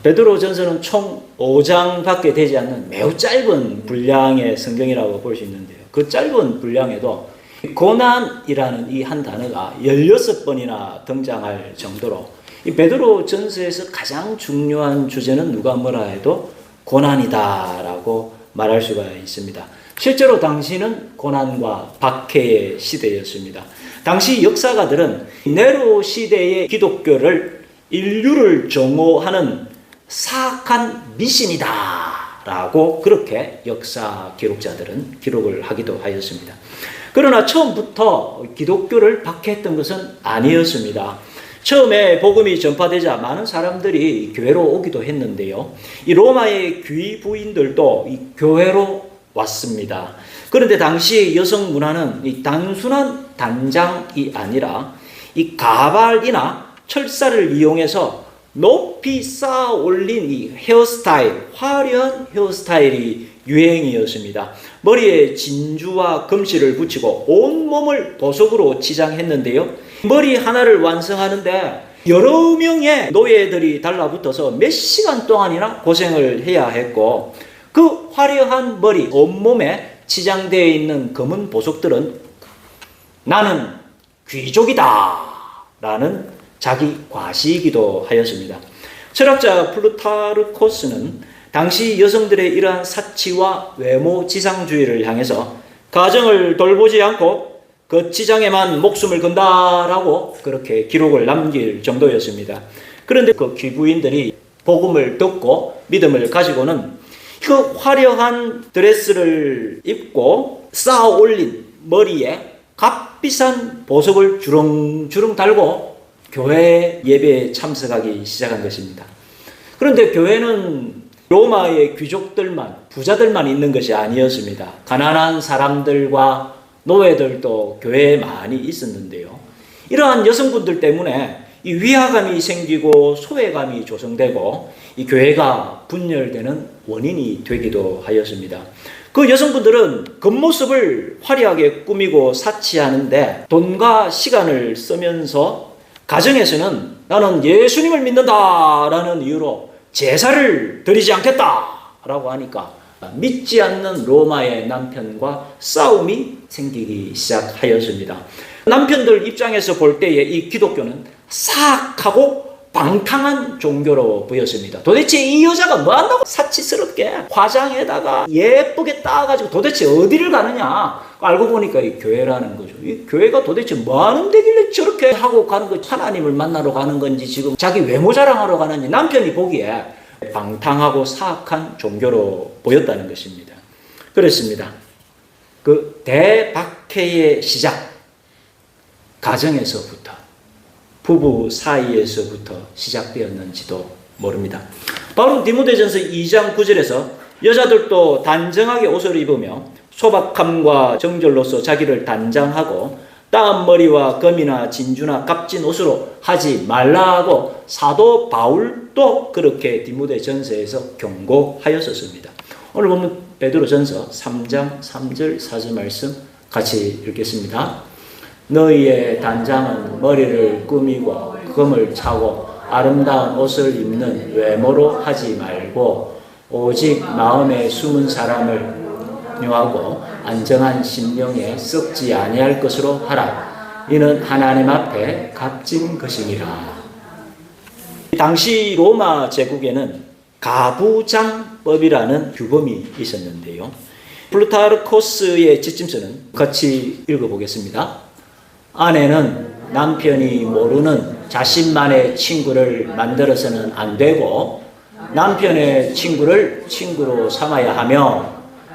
베드로전서는 총 5장밖에 되지 않는 매우 짧은 분량의 성경이라고 볼 수 있는데요. 그 짧은 분량에도 고난이라는 이 한 단어가 16번이나 등장할 정도로 이 베드로전서에서 가장 중요한 주제는 누가 뭐라 해도 고난이다라고 말할 수가 있습니다. 실제로 당시는 고난과 박해의 시대였습니다. 당시 역사가들은 네로 시대의 기독교를 인류를 정오하는 사악한 미신이다 라고 그렇게 역사 기록자들은 기록을 하기도 하였습니다. 그러나 처음부터 기독교를 박해했던 것은 아니었습니다. 처음에 복음이 전파되자 많은 사람들이 교회로 오기도 했는데요. 이 로마의 귀부인들도 이 교회로 왔습니다. 그런데 당시 여성 문화는 이 단순한 단장이 아니라 이 가발이나 철사를 이용해서 높이 쌓아 올린 이 헤어스타일, 화려한 헤어스타일이 유행이었습니다. 머리에 진주와 금실을 붙이고 온몸을 보석으로 치장했는데요. 머리 하나를 완성하는데 여러 명의 노예들이 달라붙어서 몇 시간 동안이나 고생을 해야 했고, 그 화려한 머리, 온몸에 치장되어 있는 검은 보석들은 나는 귀족이다 라는 자기 과시이기도 하였습니다. 철학자 플루타르코스는 당시 여성들의 이러한 사치와 외모 지상주의를 향해서 가정을 돌보지 않고 그 치장에만 목숨을 건다라고 그렇게 기록을 남길 정도였습니다. 그런데 그 귀부인들이 복음을 듣고 믿음을 가지고는 그 화려한 드레스를 입고 쌓아 올린 머리에 값비싼 보석을 주렁주렁 달고 교회 예배에 참석하기 시작한 것입니다. 그런데 교회는 로마의 귀족들만, 부자들만 있는 것이 아니었습니다. 가난한 사람들과 노예들도 교회에 많이 있었는데요. 이러한 여성분들 때문에 이 위화감이 생기고 소외감이 조성되고 이 교회가 분열되는 원인이 되기도 하였습니다. 그 여성분들은 겉모습을 화려하게 꾸미고 사치하는데 돈과 시간을 쓰면서 가정에서는 나는 예수님을 믿는다라는 이유로 제사를 드리지 않겠다라고 하니까 믿지 않는 로마의 남편과 싸움이 생기기 시작하였습니다. 남편들 입장에서 볼 때에 이 기독교는 사악하고 방탕한 종교로 보였습니다. 도대체 이 여자가 뭐 한다고 사치스럽게 화장에다가 예쁘게 따가지고 도대체 어디를 가느냐. 알고 보니까 이 교회라는 거죠. 이 교회가 도대체 뭐 하는 데길래 저렇게 하고 가는 거지. 하나님을 만나러 가는 건지 지금 자기 외모 자랑하러 가는지 남편이 보기에 방탕하고 사악한 종교로 보였다는 것입니다. 그렇습니다. 그 대박해의 시작, 가정에서부터 부부 사이에서부터 시작되었는지도 모릅니다. 바로 디모데전서 2장 9절에서 여자들도 단정하게 옷을 입으며 소박함과 정절로서 자기를 단장하고 따은 머리와 금이나 진주나 값진 옷으로 하지 말라고 사도 바울도 그렇게 디모데전서에서 경고하였었습니다. 오늘 보면 베드로전서 3장 3절 4절 말씀 같이 읽겠습니다. 너희의 단장은 머리를 꾸미고 금을 차고 아름다운 옷을 입는 외모로 하지 말고 오직 마음에 숨은 사람을 묘하고 안정한 심령에 썩지 아니할 것으로 하라. 이는 하나님 앞에 값진 것이니라. 당시 로마 제국에는 가부장법이라는 규범이 있었는데요. 플루타르코스의 지침서는 같이 읽어보겠습니다. 아내는 남편이 모르는 자신만의 친구를 만들어서는 안 되고 남편의 친구를 친구로 삼아야 하며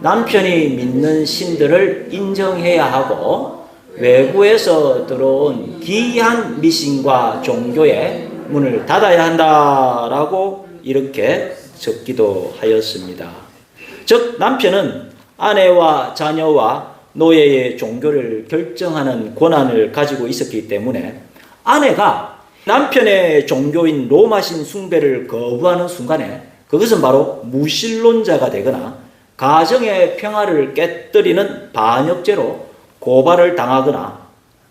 남편이 믿는 신들을 인정해야 하고 외부에서 들어온 기이한 미신과 종교에 문을 닫아야 한다라고 이렇게 적기도 하였습니다. 즉 남편은 아내와 자녀와 노예의 종교를 결정하는 권한을 가지고 있었기 때문에 아내가 남편의 종교인 로마신 숭배를 거부하는 순간에 그것은 바로 무신론자가 되거나 가정의 평화를 깨뜨리는 반역죄로 고발을 당하거나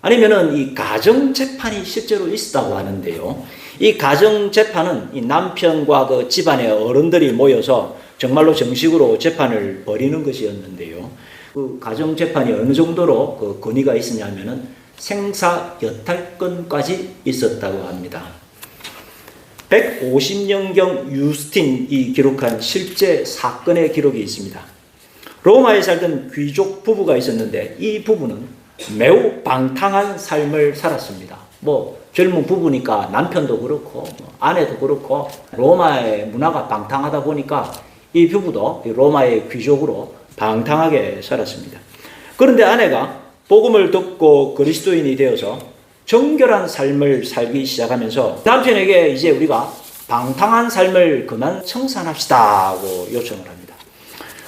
아니면은 이 가정재판이 실제로 있었다고 하는데요. 이 가정재판은 이 남편과 그 집안의 어른들이 모여서 정말로 정식으로 재판을 벌이는 것이었는데요. 그 가정재판이 어느 정도로 그 권위가 있었냐면은 생사여탈권까지 있었다고 합니다. 150년경 유스틴이 기록한 실제 사건의 기록이 있습니다. 로마에 살던 귀족 부부가 있었는데 이 부부는 매우 방탕한 삶을 살았습니다. 젊은 부부니까 남편도 그렇고 아내도 그렇고 로마의 문화가 방탕하다 보니까 이 부부도 로마의 귀족으로 방탕하게 살았습니다. 그런데 아내가 복음을 듣고 그리스도인이 되어서 정결한 삶을 살기 시작하면서 남편에게 이제 우리가 방탕한 삶을 그만 청산합시다고 요청을 합니다.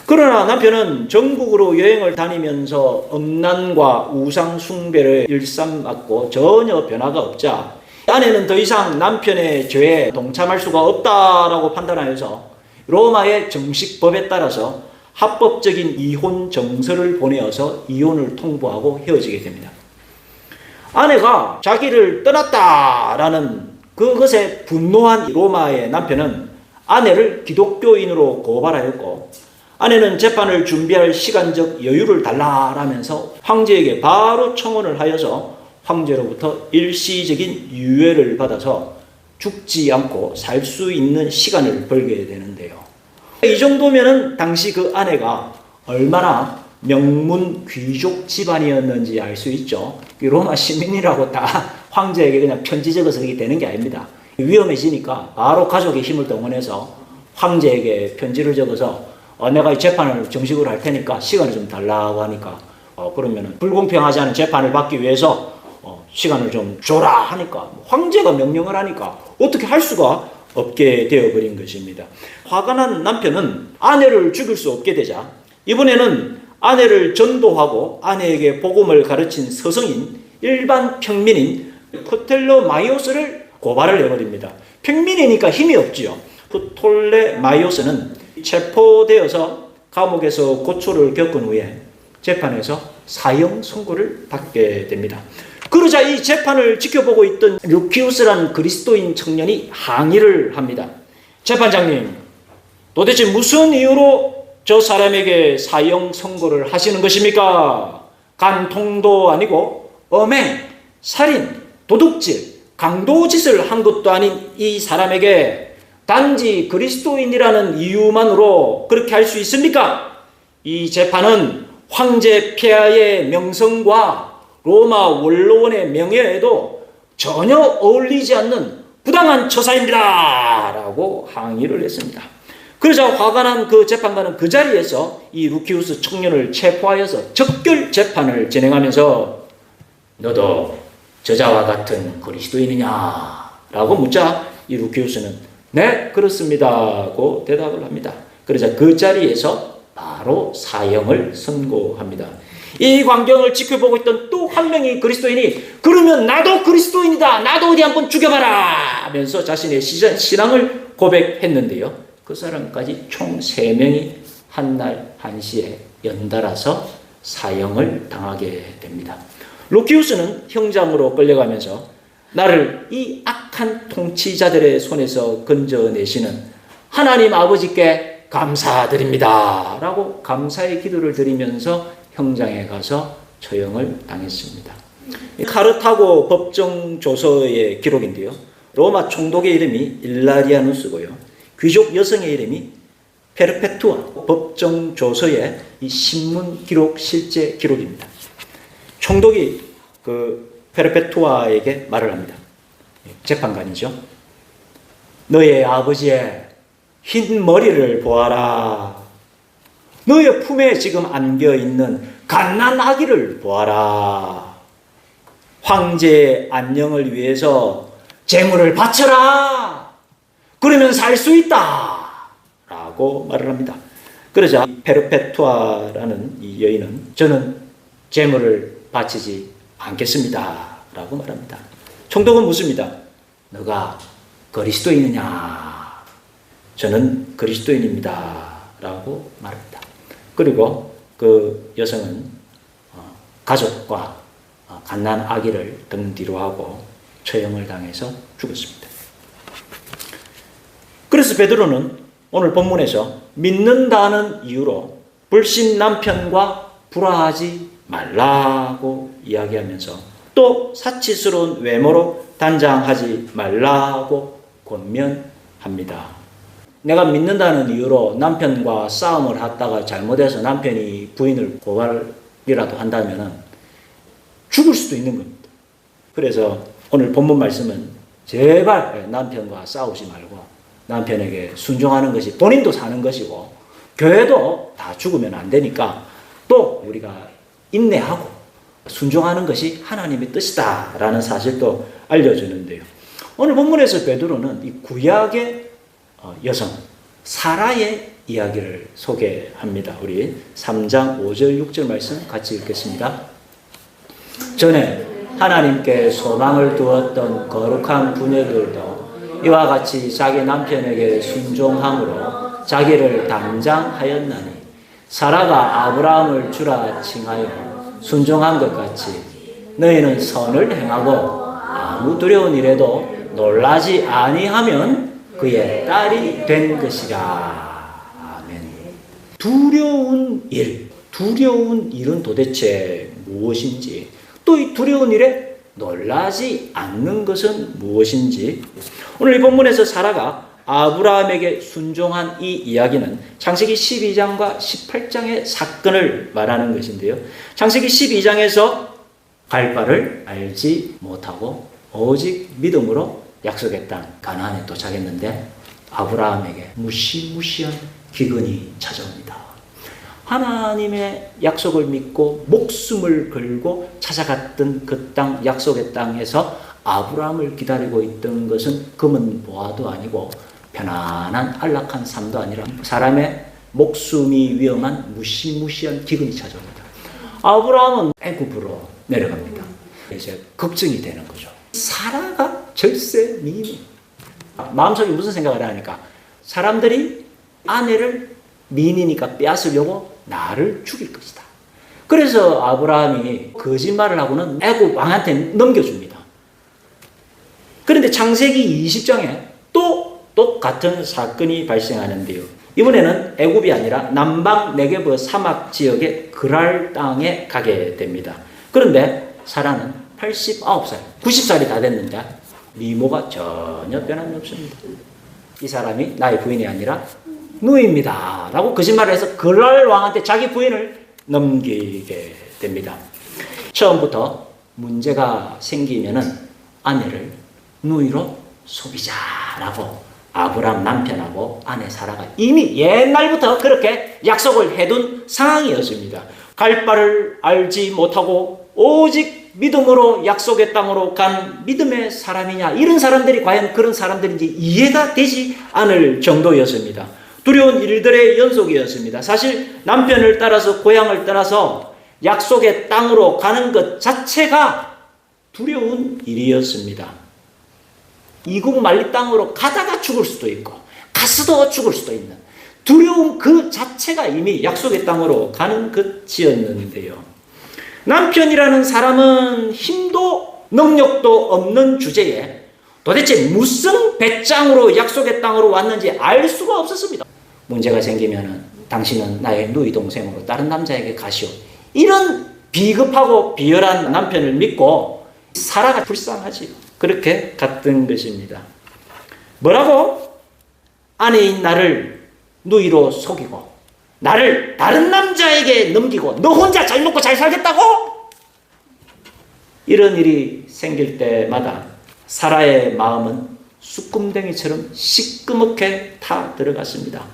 그러나 남편은 전국으로 여행을 다니면서 음란과 우상 숭배를 일삼았고 전혀 변화가 없자 아내는 더 이상 남편의 죄에 동참할 수가 없다라고 판단하여서 로마의 정식 법에 따라서 합법적인 이혼 정서를 보내어서 이혼을 통보하고 헤어지게 됩니다. 아내가 자기를 떠났다라는 그것에 분노한 로마의 남편은 아내를 기독교인으로 고발하였고 아내는 재판을 준비할 시간적 여유를 달라라면서 황제에게 바로 청원을 하여서 황제로부터 일시적인 유예를 받아서 죽지 않고 살 수 있는 시간을 벌게 되는데요. 이 정도면은 당시 그 아내가 얼마나 명문 귀족 집안이었는지 알 수 있죠. 로마 시민이라고 다 황제에게 그냥 편지 적어서 이게 되는 게 아닙니다. 위험해지니까 바로 가족의 힘을 동원해서 황제에게 편지를 적어서 내가 이 재판을 정식으로 할 테니까 시간을 좀 달라고 하니까 그러면은 불공평하지 않은 재판을 받기 위해서 시간을 좀 줘라 하니까 황제가 명령을 하니까 어떻게 할 수가 없게 되어버린 것입니다. 화가 난 남편은 아내를 죽일 수 없게 되자 이번에는 아내를 전도하고 아내에게 복음을 가르친 서성인 일반 평민인 프톨레마이오스를 고발을 해버립니다. 평민이니까 힘이 없지요. 프톨레마이오스는 체포되어서 감옥에서 고초를 겪은 후에 재판에서 사형 선고를 받게 됩니다. 그러자 이 재판을 지켜보고 있던 루키우스라는 그리스도인 청년이 항의를 합니다. 재판장님, 도대체 무슨 이유로 저 사람에게 사형 선고를 하시는 것입니까? 간통도 아니고 엄행, 살인, 도둑질, 강도짓을 한 것도 아닌 이 사람에게 단지 그리스도인이라는 이유만으로 그렇게 할 수 있습니까? 이 재판은 황제 폐하의 명성과 로마 원로원의 명예에도 전혀 어울리지 않는 부당한 처사입니다 라고 항의를 했습니다. 그러자 화가 난 그 재판관은 그 자리에서 이 루키우스 청년을 체포하여서 적결 재판을 진행하면서 너도 저자와 같은 그리스도인이냐 라고 묻자 이 루키우스는 네 그렇습니다고 대답을 합니다. 그러자 그 자리에서 바로 사형을 선고합니다. 이 광경을 지켜보고 있던 또 한 명의 그리스도인이 그러면 나도 그리스도인이다. 나도 어디 한번 죽여봐라 하면서 자신의 신앙을 고백했는데요. 그 사람까지 총 3명이 한날 한시에 연달아서 사형을 당하게 됩니다. 루키우스는 형장으로 끌려가면서 나를 이 악한 통치자들의 손에서 건져내시는 하나님 아버지께 감사드립니다 라고 감사의 기도를 드리면서 형장에 가서 처형을 당했습니다. 카르타고 법정조서의 기록인데요. 로마 총독의 이름이 일라리아누스고요. 귀족 여성의 이름이 페르페투아. 법정조서의 이 신문 기록 실제 기록입니다. 총독이 그 페르페투아에게 말을 합니다. 재판관이죠. 너의 아버지의 흰 머리를 보아라. 너의 품에 지금 안겨있는 갓난 아기를 보아라. 황제의 안녕을 위해서 재물을 바쳐라. 그러면 살 수 있다. 라고 말을 합니다. 그러자 페르페투아라는 이 여인은 저는 재물을 바치지 않겠습니다. 라고 말합니다. 총독은 묻습니다. 너가 그리스도인이냐? 저는 그리스도인입니다. 라고 말합니다. 그리고 그 여성은 가족과 갓난 아기를 등 뒤로 하고 처형을 당해서 죽었습니다. 그래서 베드로는 오늘 본문에서 믿는다는 이유로 불신 남편과 불화하지 말라고 이야기하면서 또 사치스러운 외모로 단장하지 말라고 권면합니다. 내가 믿는다는 이유로 남편과 싸움을 하다가 잘못해서 남편이 부인을 고발이라도 한다면 죽을 수도 있는 겁니다. 그래서 오늘 본문 말씀은 제발 남편과 싸우지 말고 남편에게 순종하는 것이 본인도 사는 것이고 교회도 다 죽으면 안 되니까 또 우리가 인내하고 순종하는 것이 하나님의 뜻이다 라는 사실도 알려주는데요. 오늘 본문에서 베드로는 이 구약의 여성 사라의 이야기를 소개합니다. 우리 3장 5절 6절 말씀 같이 읽겠습니다. 전에 하나님께 소망을 두었던 거룩한 부녀들도 이와 같이 자기 남편에게 순종함으로 자기를 단장하였나니 사라가 아브라함을 주라 칭하여 순종한 것 같이 너희는 선을 행하고 아무 두려운 일에도 놀라지 아니하면 그의 딸이 된 것이라. 아멘. 두려운 일은 도대체 무엇인지, 또 이 두려운 일에 놀라지 않는 것은 무엇인지, 오늘 이 본문에서 사라가 아브라함에게 순종한 이 이야기는 창세기 12장과 18장의 사건을 말하는 것인데요. 창세기 12장에서 갈 바를 알지 못하고 오직 믿음으로 약속의 땅 가나안에 도착했는데 아브라함에게 무시무시한 기근이 찾아옵니다. 하나님의 약속을 믿고 목숨을 걸고 찾아갔던 그 땅, 약속의 땅에서 아브라함을 기다리고 있던 것은 금은 보화도 아니고 편안한 안락한 삶도 아니라 사람의 목숨이 위험한 무시무시한 기근이 찾아옵니다. 아브라함은 애굽으로 내려갑니다. 이제 걱정이 되는 거죠. 사라가 절세 미인. 마음속에 무슨 생각을 하니까 사람들이 아내를 미인이니까 빼앗으려고 나를 죽일 것이다. 그래서 아브라함이 거짓말을 하고는 애굽 왕한테 넘겨줍니다. 그런데 창세기 20장에 또 똑같은 사건이 발생하는데요. 이번에는 애굽이 아니라 남방 네게브 사막 지역의 그랄 땅에 가게 됩니다. 그런데 사라는 89살, 90살이 다 됐는데 미모가 전혀 변함이 없습니다. 이 사람이 나의 부인이 아니라 누이입니다 라고 거짓말을 해서 그랄 왕한테 자기 부인을 넘기게 됩니다. 처음부터 문제가 생기면은 아내를 누이로 속이자라고 아브라함 남편하고 아내 사라가 이미 옛날부터 그렇게 약속을 해둔 상황이었습니다. 갈 바를 알지 못하고 오직 믿음으로 약속의 땅으로 간 믿음의 사람이냐, 이런 사람들이 과연 그런 사람들인지 이해가 되지 않을 정도였습니다. 두려운 일들의 연속이었습니다. 사실 남편을 따라서 고향을 떠나서 약속의 땅으로 가는 것 자체가 두려운 일이었습니다. 이국 만리 땅으로 가다가 죽을 수도 있고 가서도 죽을 수도 있는 두려움 그 자체가 이미 약속의 땅으로 가는 것이었는데요. 남편이라는 사람은 힘도 능력도 없는 주제에 도대체 무슨 배짱으로 약속의 땅으로 왔는지 알 수가 없었습니다. 문제가 생기면 당신은 나의 누이 동생으로 다른 남자에게 가시오. 이런 비겁하고 비열한 남편을 믿고 사라가 불쌍하지. 그렇게 갔던 것입니다. 뭐라고? 아내인 나를 누이로 속이고 나를 다른 남자에게 넘기고 너 혼자 잘 먹고 잘 살겠다고? 이런 일이 생길 때마다 사라의 마음은 쑥금댕이처럼 시꺼멓게 타 들어갔습니다.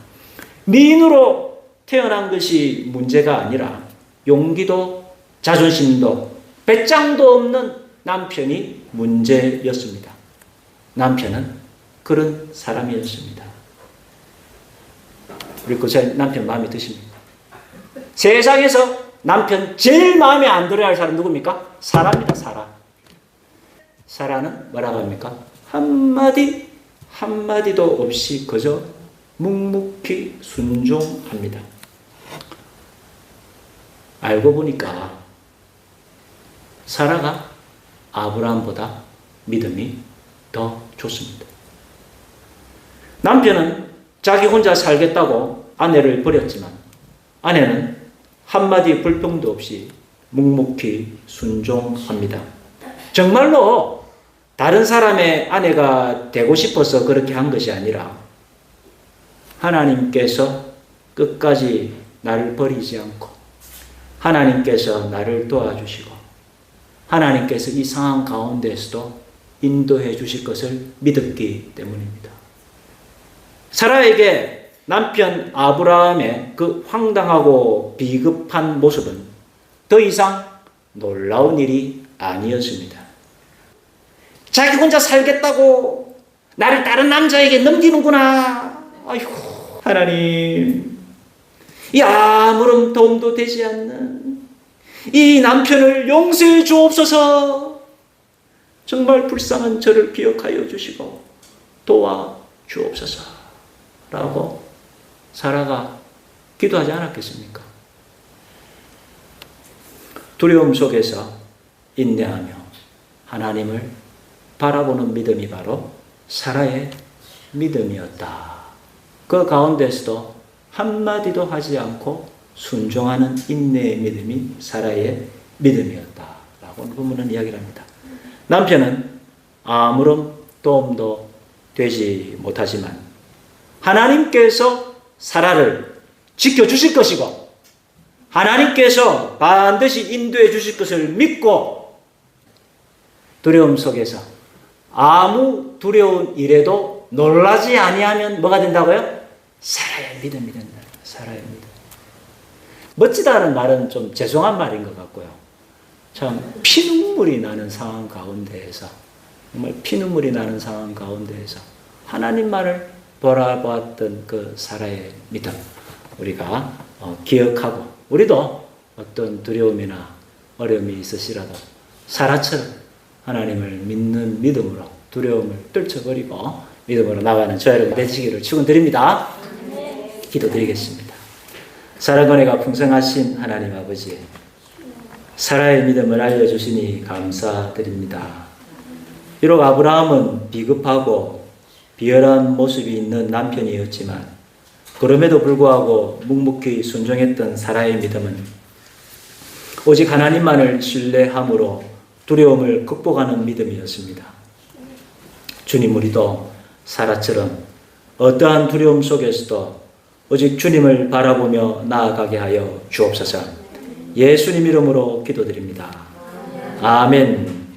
미인으로 태어난 것이 문제가 아니라 용기도 자존심도 배짱도 없는 남편이 문제였습니다. 남편은 그런 사람이었습니다. 우리 그 남편 마음에 드십니까? 세상에서 남편 제일 마음에 안 들어야 할 사람 누굽니까? 사라입니다. 사라. 사라는 뭐라고 합니까? 한마디도 없이 그저 묵묵히 순종합니다. 알고 보니까 사라가 아브라함보다 믿음이 더 좋습니다. 남편은 자기 혼자 살겠다고 아내를 버렸지만 아내는 한마디 불평도 없이 묵묵히 순종합니다. 정말로 다른 사람의 아내가 되고 싶어서 그렇게 한 것이 아니라 하나님께서 끝까지 나를 버리지 않고 하나님께서 나를 도와주시고 하나님께서 이 상황 가운데에서도 인도해 주실 것을 믿었기 때문입니다. 사라에게 남편 아브라함의 그 황당하고 비겁한 모습은 더 이상 놀라운 일이 아니었습니다. 자기 혼자 살겠다고 나를 다른 남자에게 넘기는구나. 아이고, 하나님, 이 아무런 도움도 되지 않는 이 남편을 용서해 주옵소서. 정말 불쌍한 저를 기억하여 주시고 도와 주옵소서 라고 사라가 기도하지 않았겠습니까? 두려움 속에서 인내하며 하나님을 바라보는 믿음이 바로 사라의 믿음이었다. 그 가운데서도 한마디도 하지 않고 순종하는 인내의 믿음이 사라의 믿음이었다 라고 본문은 이야기를 합니다. 남편은 아무런 도움도 되지 못하지만 하나님께서 사라를 지켜주실 것이고 하나님께서 반드시 인도해 주실 것을 믿고 두려움 속에서 아무 두려운 일에도 놀라지 아니하면 뭐가 된다고요? 사라의 믿음이 된다. 사라의 믿음. 멋지다는 말은 좀 죄송한 말인 것 같고요. 참 피눈물이 나는 상황 가운데에서 정말 피눈물이 나는 상황 가운데에서 하나님 말을 바라보았던 그 사라의 믿음 우리가 기억하고 우리도 어떤 두려움이나 어려움이 있으시라도 사라처럼 하나님을 믿는 믿음으로 두려움을 떨쳐버리고 믿음으로 나가는 저와 여러분 되시기를 축원드립니다. 기도드리겠습니다. 사랑 은혜가 풍성하신 하나님 아버지, 사라의 믿음을 알려주시니 감사드립니다. 비록 아브라함은 비급하고 비열한 모습이 있는 남편이었지만 그럼에도 불구하고 묵묵히 순종했던 사라의 믿음은 오직 하나님만을 신뢰함으로 두려움을 극복하는 믿음이었습니다. 주님, 우리도 사라처럼 어떠한 두려움 속에서도 오직 주님을 바라보며 나아가게 하여 주옵소서. 예수님 이름으로 기도드립니다. 아멘.